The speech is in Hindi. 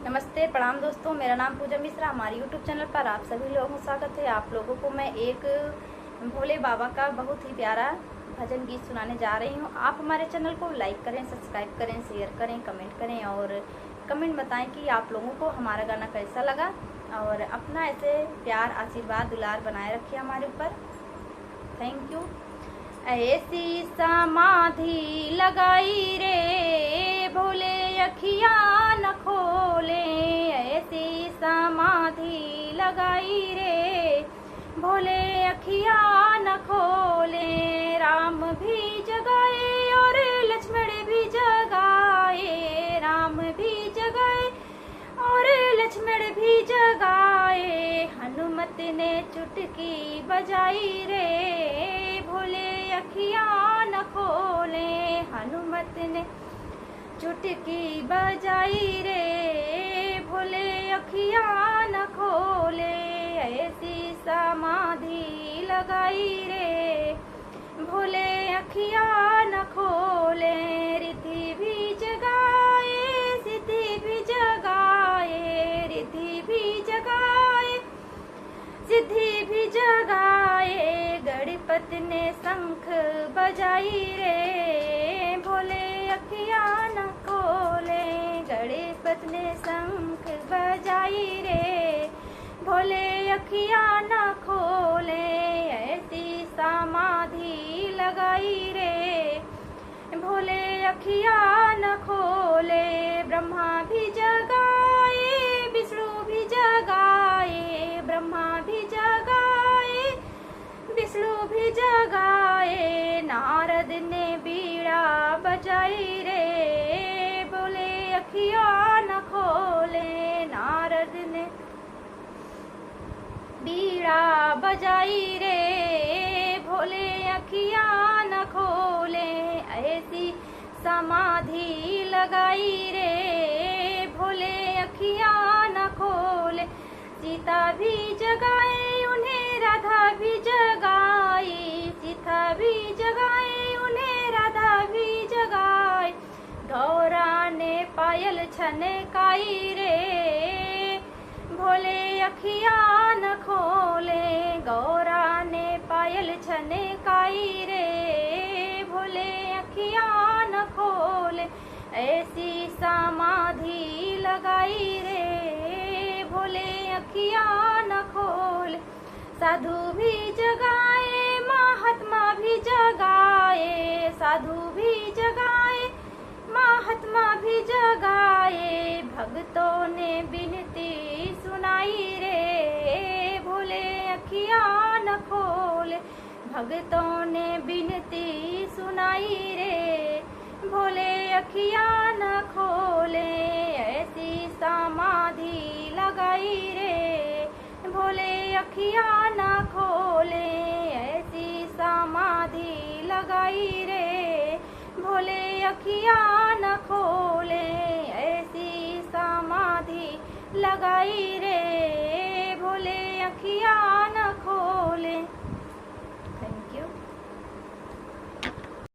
नमस्ते, प्रणाम दोस्तों। मेरा नाम पूजा मिश्रा। हमारे यूट्यूब चैनल पर आप सभी लोगों का स्वागत है। आप लोगों को मैं एक भोले बाबा का बहुत ही प्यारा भजन गीत सुनाने जा रही हूँ। आप हमारे चैनल को लाइक करें, सब्सक्राइब करें, शेयर करें, कमेंट करें और कमेंट बताएं कि आप लोगों को हमारा गाना कैसा लगा और अपना ऐसे प्यार, आशीर्वाद, दुलार बनाए रखिए हमारे ऊपर। Thank you. ऐसी समाधि लगाई रे भोले, अखिया न खोले। ऐसी समाधि लगाई रे भोले, अखिया न खोले। राम भी जगाए और लक्ष्मण भी जगाए। राम भी जगाए और लक्ष्मण भी जगाए। हनुमत ने चुटकी बजाई रे भोले, अखिया न खोले। हनुमत ने चुटकी बजाई रे भोले, अखिया न खोले। ऐसी समाधि लगाई रे भोले, अखिया न खोले। रिद्धि भी जगाए, सिद्धि भी जगाए। रिद्धि भी जगाए, सिद्धि भी जगाए। गणपति ने शंख बजाई रे भोले, अखिया न खोले। गणपति ने शंख बजाई रे भोले, अखिया न खोले। ऐसी समाधि लगाई रे भोले, अखिया न खोले। ब्रह्मा भी जगाए, विष्णु भी जगाए। ब्रह्मा भी जगाए, विष्णु भी जगाए। नारद ने बीड़ा बजाई रे बोले, अखिया न खोले। नारद ने बीड़ा बजाई रे भोले, अखिया न खोले। ऐसी समाधि लगाई रे भोले, अखिया न खोले। सीता भी जगाए, उन्हें राधा भी जगाई। सीता भी जगाए, उन्हें राधा भी जगाई। गौरा ने पायल छनकाई रे भोले, अखिया न खोले। गौरा ने पायल छनकाई रे भोले, अखिया न खोले। ऐसी समाधि लगाई रे भोले, अखिया न खोले। साधु भी जगाए, महात्मा भी जगाए। साधु भी जगाए, महात्मा भी जगाए। भक्तों ने विनती सुनाई रे भोले, अखिया न खोले। भक्तों ने विनती सुनाई रे भोले, अखिया न खोले। ऐसी समाधि लगाई रे भोले, अखिया न खोले। ऐसी समाधि लगाई रे भोले, अखिया न खोले। ऐसी समाधि लगाई रे भोले, अखिया